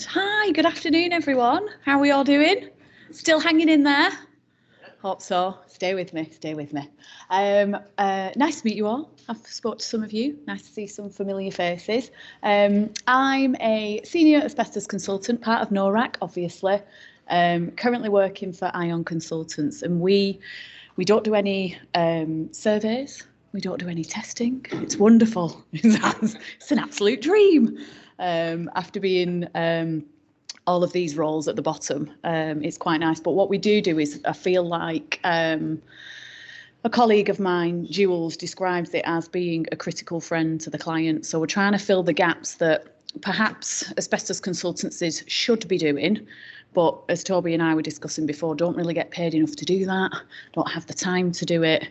Hi, good afternoon, everyone. How are we all doing? Still hanging in there? Hope so. Stay with me. Stay with me. Nice to meet you all. I've spoke to some of you. Nice to see some familiar faces. I'm a senior asbestos consultant, part of NORAC, obviously. Currently working for Ion Consultants, and we don't do any surveys. We don't do any testing. It's wonderful. It's an absolute dream. After being all of these roles at the bottom, it's quite nice. But what we do is, I feel like a colleague of mine, Jules, describes it as being a critical friend to the client. So we're trying to fill the gaps that perhaps asbestos consultancies should be doing, but as Toby and I were discussing before, don't really get paid enough to do that, don't have the time to do it.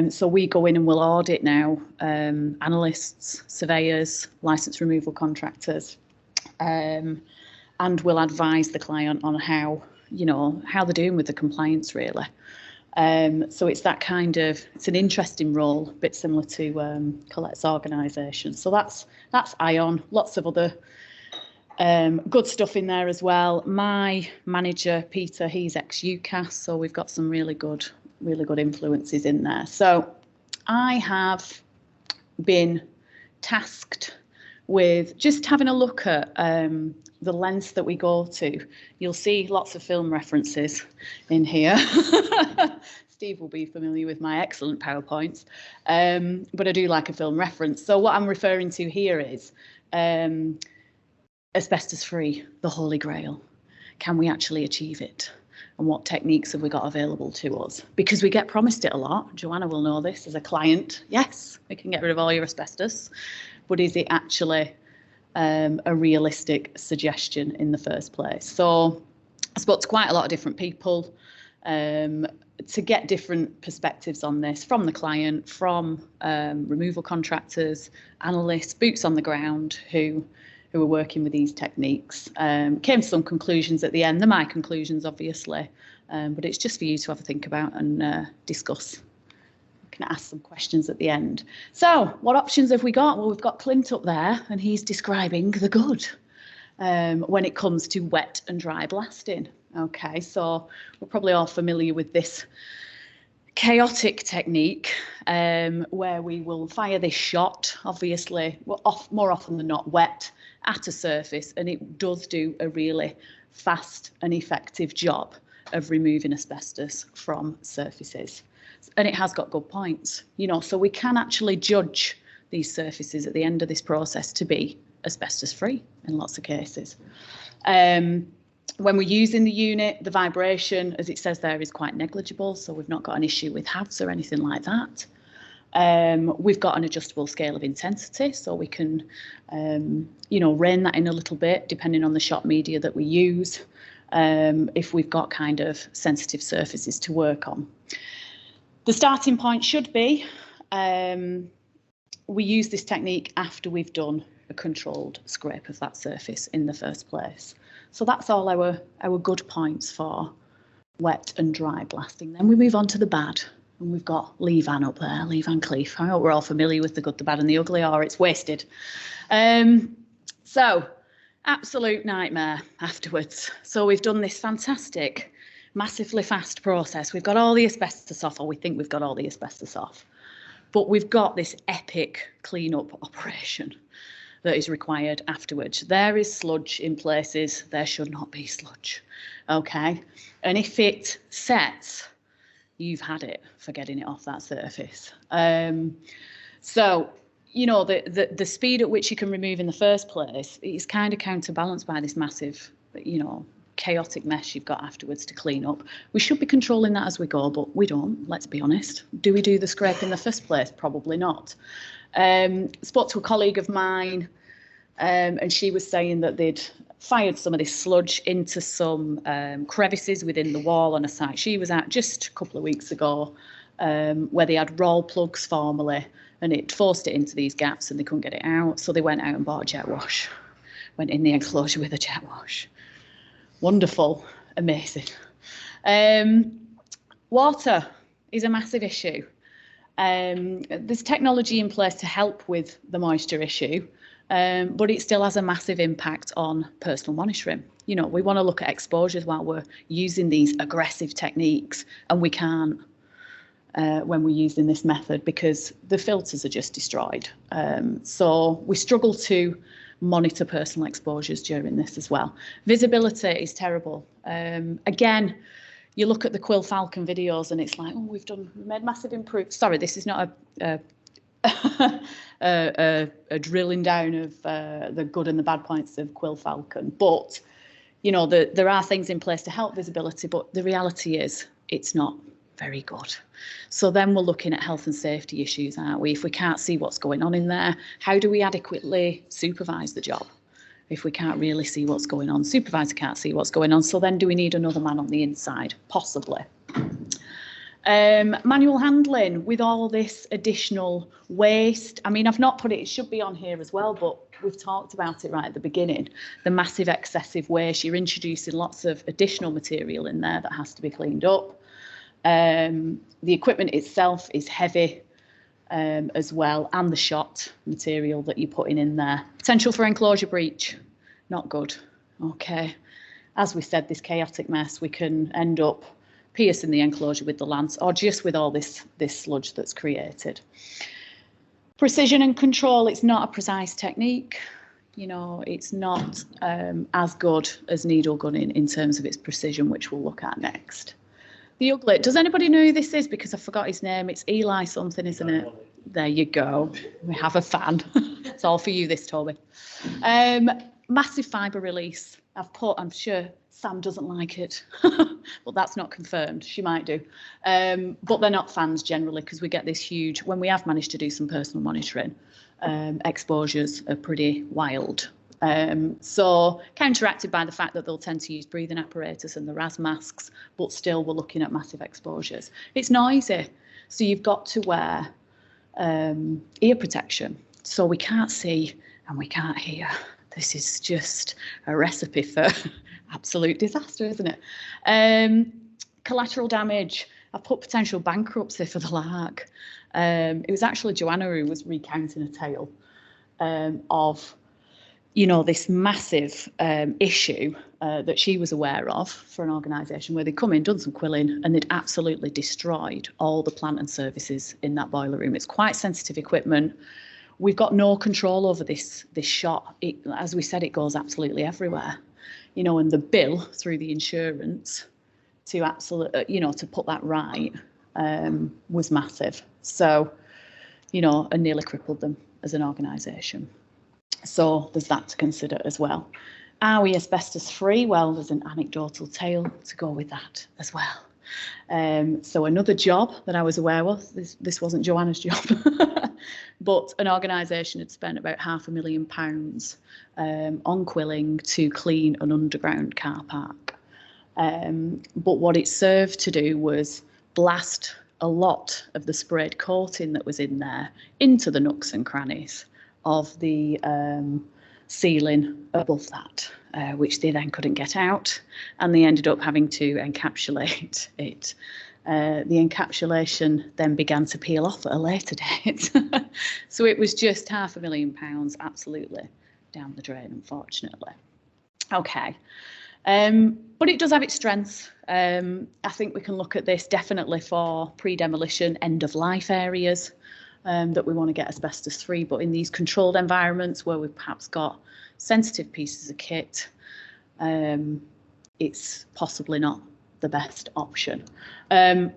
So we go in and we'll audit now analysts, surveyors, licence removal contractors, and we'll advise the client on how they're doing with the compliance, really. So it's that kind of, it's an interesting role, a bit similar to Colette's organisation. So that's Ion. Lots of other good stuff in there as well. My manager, Peter, he's ex-UCAS, so we've got some really good influences in there. So I have been tasked with just having a look at the lengths that we go to. You'll see lots of film references in here. Steve will be familiar with my excellent PowerPoints, but I do like a film reference. So what I'm referring to here is asbestos free, the holy grail. Can we actually achieve it? And what techniques have we got available to us? Because we get promised it a lot. Joanna will know this as a client. Yes, we can get rid of all your asbestos, but is it actually a realistic suggestion in the first place? So I spoke to quite a lot of different people to get different perspectives on this, from the client, from removal contractors, analysts, boots on the ground who are working with these techniques. Came to some conclusions at the end. They're my conclusions, obviously, but it's just for you to have a think about and discuss. Can ask some questions at the end. So what options have we got? Well, we've got Clint up there, and he's describing the good when it comes to wet and dry blasting. Okay, so we're probably all familiar with this chaotic technique where we will fire this shot, obviously, more often than not wet, at a surface, and it does do a really fast and effective job of removing asbestos from surfaces. And it has got good points, so we can actually judge these surfaces at the end of this process to be asbestos free in lots of cases. When we're using the unit, the vibration, as it says there, is quite negligible, so we've not got an issue with HAVs or anything like that. We've got an adjustable scale of intensity, so we can, rein that in a little bit depending on the shot media that we use, if we've got kind of sensitive surfaces to work on. The starting point should be, we use this technique after we've done a controlled scrape of that surface in the first place. So that's all our good points for wet and dry blasting. Then we move on to the bad, and we've got Lee Van up there, Lee Van Cleef. I hope we're all familiar with the good, the bad and the ugly, or it's wasted. So absolute nightmare afterwards. So we've done this fantastic, massively fast process. We've got all the asbestos off, or we think we've got all the asbestos off, but we've got this epic clean-up operation that is required afterwards. There is sludge in places there should not be sludge, okay? And if it sets, you've had it for getting it off that surface. So, the speed at which you can remove in the first place is kind of counterbalanced by this massive, chaotic mess you've got afterwards to clean up. We should be controlling that as we go, but we don't, let's be honest. Do we do the scrape in the first place? Probably not. Spoke to a colleague of mine, and she was saying that they'd fired some of this sludge into some crevices within the wall on a site she was at just a couple of weeks ago, where they had roll plugs formerly, and it forced it into these gaps and they couldn't get it out, so they went out and bought a jet wash. Went in the enclosure with a jet wash. Wonderful, amazing. Water is a massive issue. There's technology in place to help with the moisture issue, but it still has a massive impact on personal monitoring. You know, we want to look at exposures while we're using these aggressive techniques, and we can't when we're using this method because the filters are just destroyed. So we struggle to monitor personal exposures during this as well. Visibility is terrible. Again, you look at the Quill Falcon videos and it's like, oh, we've made massive improvements. Sorry, this is not a drilling down of the good and the bad points of Quill Falcon, but you know, there are things in place to help visibility, but the reality is it's not very good. So then we're looking at health and safety issues, aren't we? If we can't see what's going on in there, how do we adequately supervise the job? If we can't really see what's going on, supervisor can't see what's going on. So then do we need another man on the inside? Possibly. Manual handling with all this additional waste. I mean, I've not put it, it should be on here as well, but we've talked about it right at the beginning. The massive excessive waste, you're introducing lots of additional material in there that has to be cleaned up. The equipment itself is heavy as well, and the shot material that you're putting in there. Potential for enclosure breach, not good. Okay, as we said, this chaotic mess, we can end up piercing the enclosure with the lance or just with all this sludge that's created. Precision and control, it's not a precise technique. You know, it's not as good as needle gunning in terms of its precision, which we'll look at next. The ugly, does anybody know who this is? Because I forgot his name. It's Eli something, isn't it? There you go. We have a fan. It's all for you, this, Toby. Massive fibre release. I'm sure Sam doesn't like it, but that's not confirmed. She might do. But they're not fans generally because we get this huge, when we have managed to do some personal monitoring, exposures are pretty wild. So counteracted by the fact that they'll tend to use breathing apparatus and the RAS masks, but still we're looking at massive exposures. It's noisy, so you've got to wear ear protection, so we can't see and we can't hear. This is just a recipe for absolute disaster, isn't it? Collateral damage. I've put potential bankruptcy for the lark. It was actually Joanna who was recounting a tale of, you know, this massive issue that she was aware of for an organisation where they'd come in, done some quilling, and they'd absolutely destroyed all the plant and services in that boiler room. It's quite sensitive equipment. We've got no control over this shot. As we said, it goes absolutely everywhere. You know, and the bill through the insurance to to put that right was massive. So, you know, and nearly crippled them as an organisation. So there's that to consider as well. Are we asbestos free? Well, there's an anecdotal tale to go with that as well. So another job that I was aware of, this wasn't Joanna's job, but an organisation had spent about £500,000 on quilling to clean an underground car park. But what it served to do was blast a lot of the sprayed coating that was in there into the nooks and crannies of the ceiling above that, which they then couldn't get out, and they ended up having to encapsulate it. The encapsulation then began to peel off at a later date. So it was just £500,000 absolutely down the drain, unfortunately. Okay. But it does have its strengths. I think we can look at this definitely for pre-demolition, end-of-life areas that we want to get asbestos free, but in these controlled environments where we've perhaps got sensitive pieces of kit, it's possibly not the best option.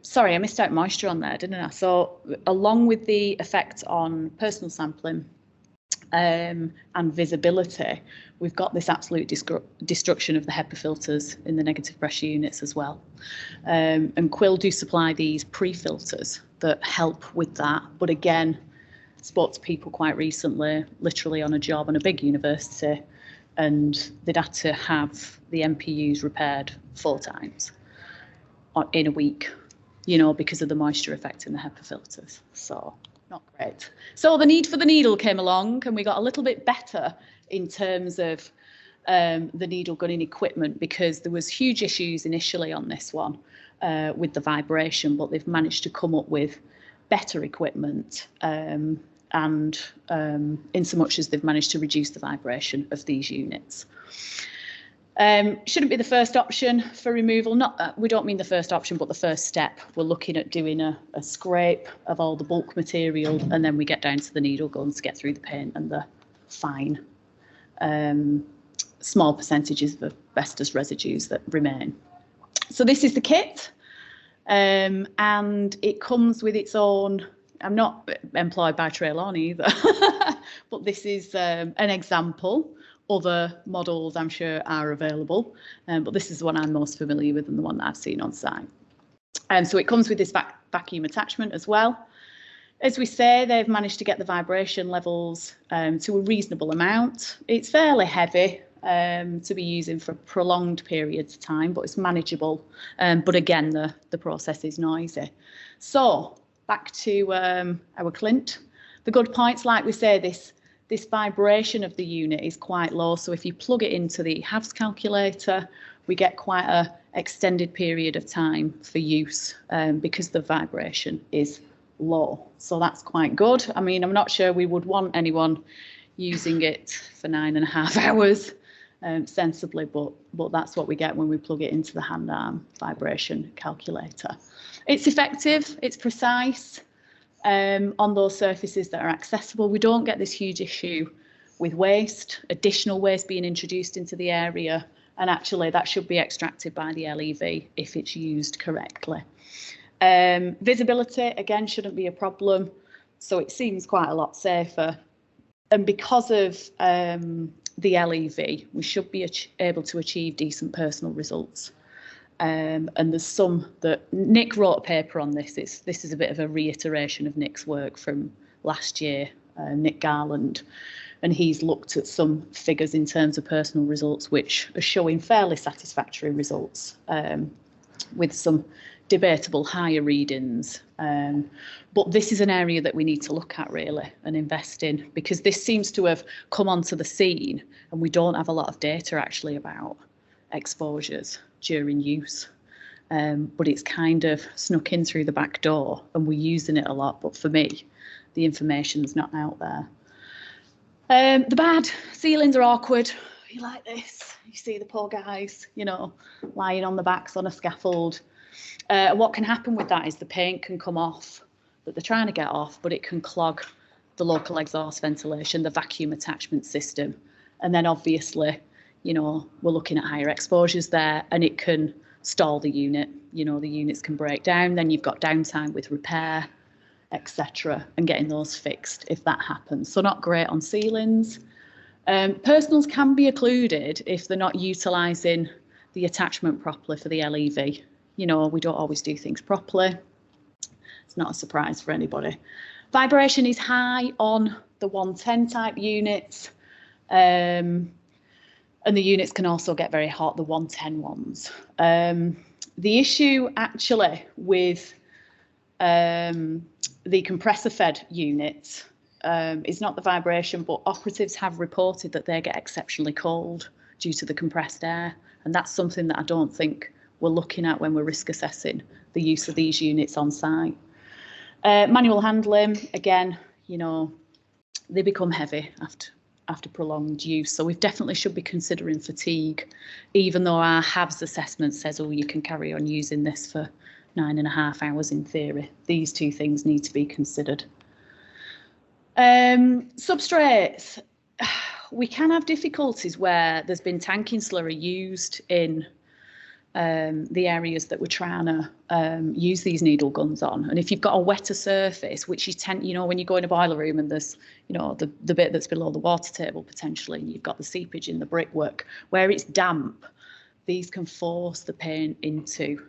Sorry, I missed out moisture on there, didn't I? So along with the effect on personal sampling and visibility, we've got this absolute destruction of the HEPA filters in the negative pressure units as well. And Quill do supply these pre-filters that help with that. But again, spoke to people quite recently, literally on a job on a big university, and they'd had to have the MPUs repaired 4 times in a week, you know, because of the moisture effect in the HEPA filters. So not great. So the need for the needle came along, and we got a little bit better in terms of the needle gunning equipment, because there was huge issues initially on this one with the vibration, but they've managed to come up with better equipment and in so much as they've managed to reduce the vibration of these units. Shouldn't be the first option for removal. We don't mean the first option, but the first step. We're looking at doing a scrape of all the bulk material, and then we get down to the needle guns to get through the paint and the fine, small percentages of asbestos residues that remain. So this is the kit, and it comes with its own. I'm not employed by Traylon either, but this is an example. Other models, I'm sure, are available, but this is the one I'm most familiar with and the one that I've seen on site. So it comes with this vacuum attachment as well. As we say, they've managed to get the vibration levels to a reasonable amount. It's fairly heavy to be using for prolonged periods of time, but it's manageable. But again, the process is noisy. So back to our Clint. The good points, like we say, this vibration of the unit is quite low. So if you plug it into the Havs calculator, we get quite a extended period of time for use because the vibration is low. So that's quite good. I mean, I'm not sure we would want anyone using it for 9.5 hours sensibly, but that's what we get when we plug it into the hand arm vibration calculator. It's effective, it's precise. On those surfaces that are accessible. We don't get this huge issue with waste, additional waste being introduced into the area, and actually that should be extracted by the LEV if it's used correctly. Visibility, again, shouldn't be a problem, so it seems quite a lot safer. And because of the LEV, we should be able to achieve decent personal results. And there's some that Nick wrote a paper on this. This is a bit of a reiteration of Nick's work from last year, Nick Garland, and he's looked at some figures in terms of personal results which are showing fairly satisfactory results with some debatable higher readings. But this is an area that we need to look at really and invest in, because this seems to have come onto the scene and we don't have a lot of data actually about exposures during use, but it's kind of snuck in through the back door and we're using it a lot, but for me the information's not out there. The bad ceilings are awkward. You like this, you see the poor guys, you know, lying on the backs on a scaffold. What can happen with that is the paint can come off that they're trying to get off, but it can clog the local exhaust ventilation, the vacuum attachment system, and then obviously, you know, we're looking at higher exposures there and it can stall the unit. You know, the units can break down, then you've got downtime with repair, etc., and getting those fixed if that happens. So not great on ceilings. Personals can be occluded if they're not utilising the attachment properly for the LEV. You know, we don't always do things properly. It's not a surprise for anybody. Vibration is high on the 110 type units. And the units can also get very hot, the 110 ones. The issue actually with the compressor fed units is not the vibration, but operatives have reported that they get exceptionally cold due to the compressed air. And that's something that I don't think we're looking at when we're risk assessing the use of these units on site. Manual handling, again, you know, they become heavy after prolonged use. So we definitely should be considering fatigue, even though our HAVS assessment says, oh, you can carry on using this for 9.5 hours in theory. These two things need to be considered. Substrates. We can have difficulties where there's been tanking slurry used in the areas that we're trying to use these needle guns on. And if you've got a wetter surface, which you tend, you know, when you go in a boiler room and there's, you know, the bit that's below the water table potentially, and you've got the seepage in the brickwork, where it's damp, these can force the paint into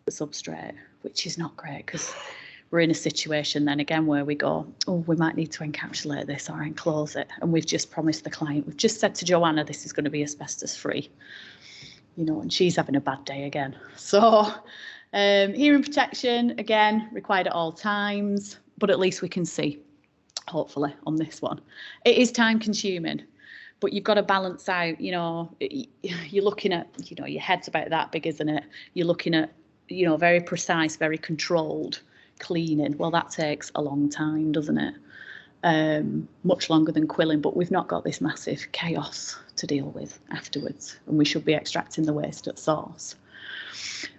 the substrate, which is not great because we're in a situation then again where we go, oh, we might need to encapsulate this or enclose it. And we've just promised the client, we've just said to Joanna, this is going to be asbestos free. You know, and she's having a bad day again. So hearing protection, again, required at all times, but at least we can see, hopefully, on this one. It is time consuming, but you've got to balance out, you know, you're looking at, you know, your head's about that big, isn't it? You're looking at, you know, very precise, very controlled cleaning. Well, that takes a long time, doesn't it? much longer than quilling, but we've not got this massive chaos to deal with afterwards, and we should be extracting the waste at source.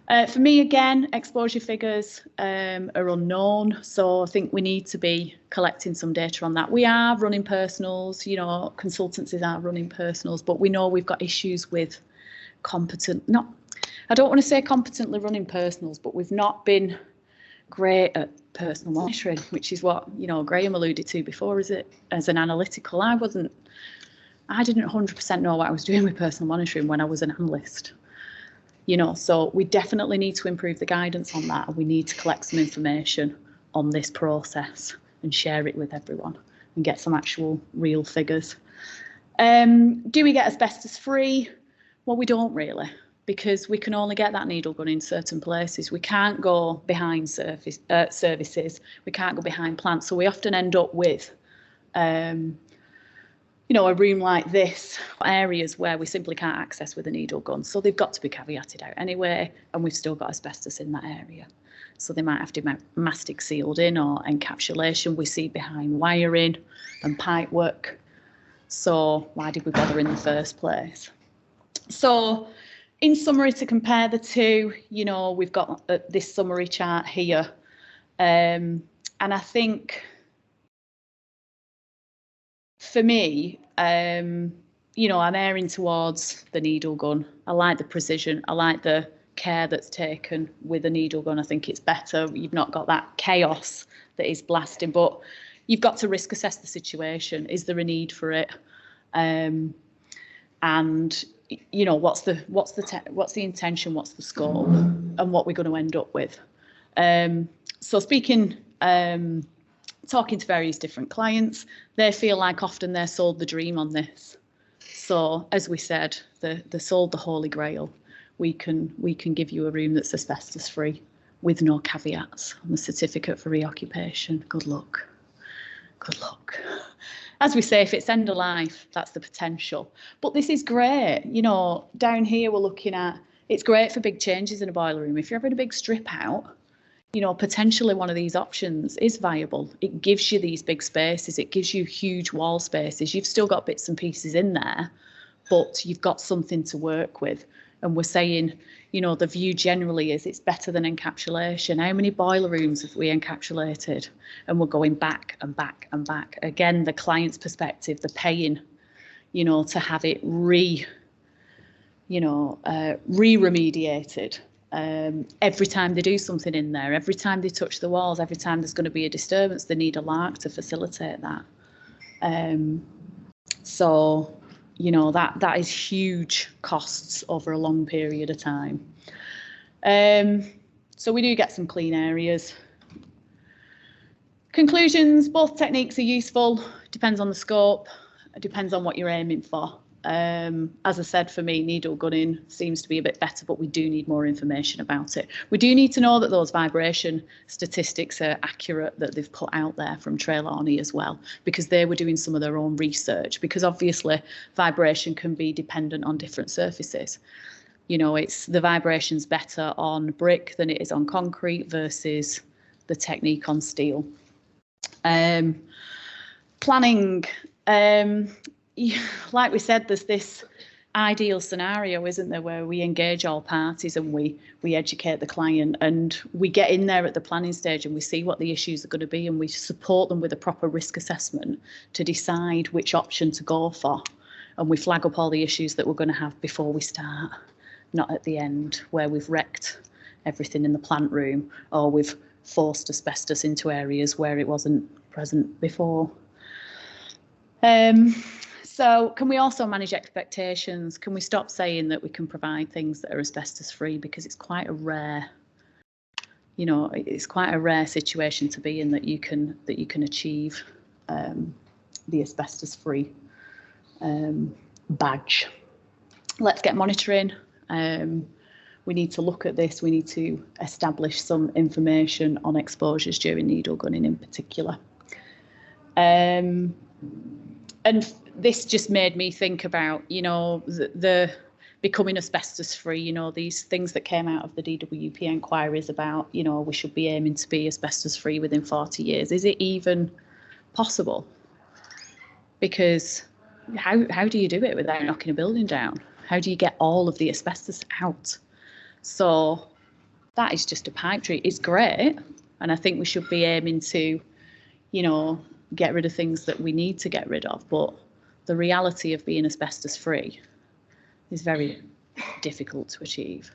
For me, again, exposure figures are unknown, so I think we need to be collecting some data on that. We are running personals, you know, consultancies are running personals, but we know we've got issues with I don't want to say competently running personals, but we've not been great at personal monitoring, which is what, you know, Graham alluded to before, is it? As an analytical, I didn't 100% know what I was doing with personal monitoring when I was an analyst. You know, so we definitely need to improve the guidance on that, and we need to collect some information on this process and share it with everyone and get some actual real figures. Do we get asbestos free? Well, we don't really, because we can only get that needle gun in certain places. We can't go behind services, we can't go behind plants, so we often end up with you know, a room like this, areas where we simply can't access with a needle gun. So they've got to be caveated out anyway, and we've still got asbestos in that area. So they might have to be mastic sealed in or encapsulation. We see behind wiring and pipe work. So why did we bother in the first place? So in summary, to compare the two, you know, we've got this summary chart here. And I think, for me, you know, I'm erring towards the needle gun. I like the precision. I like the care that's taken with a needle gun. I think it's better. You've not got that chaos that is blasting, but you've got to risk assess the situation. Is there a need for it? And you know, what's the intention? What's the scope? And what we're going to end up with? So speaking. Talking to various different clients, they feel like often they're sold the dream on this. So as we said, they're sold the holy grail. We can give you a room that's asbestos free with no caveats on the certificate for reoccupation. Good luck. Good luck. As we say, if it's end of life, that's the potential. But this is great. You know, down here we're looking at, it's great for big changes in a boiler room. If you're having a big strip out, you know, potentially one of these options is viable. It gives you these big spaces. It gives you huge wall spaces. You've still got bits and pieces in there, but you've got something to work with. And we're saying, you know, the view generally is it's better than encapsulation. How many boiler rooms have we encapsulated? And we're going back and back and back. Again, the client's perspective, the paying, you know, to have it re-remediated. Every time they do something in there, every time they touch the walls, every time there's going to be a disturbance, they need a lark to facilitate that. So, you know, that is huge costs over a long period of time. So we do get some clean areas. Conclusions, both techniques are useful, depends on the scope, it depends on what you're aiming for. As I said, for me, needle gunning seems to be a bit better, but we do need more information about it. We do need to know that those vibration statistics are accurate that they've put out there from Trelawney as well, because they were doing some of their own research, because obviously vibration can be dependent on different surfaces. You know, the vibration's better on brick than it is on concrete versus the technique on steel. Planning. Like we said, there's this ideal scenario, isn't there, where we engage all parties and we educate the client, and we get in there at the planning stage and we see what the issues are going to be, and we support them with a proper risk assessment to decide which option to go for, and we flag up all the issues that we're going to have before we start, not at the end where we've wrecked everything in the plant room or we've forced asbestos into areas where it wasn't present before. So can we also manage expectations? Can we stop saying that we can provide things that are asbestos free, because it's quite a rare, you know, it's quite a rare situation to be in that you can achieve the asbestos free badge. Let's get monitoring. We need to look at this. We need to establish some information on exposures during needle gunning in particular. And this just made me think about, you know, the becoming asbestos free, you know, these things that came out of the DWP inquiries about, you know, we should be aiming to be asbestos free within 40 years. Is it even possible? because how do you do it without knocking a building down? How do you get all of the asbestos out? So that is just a pipe dream. It's great, and I think we should be aiming to, you know, get rid of things that we need to get rid of. But the reality of being asbestos free is very difficult to achieve.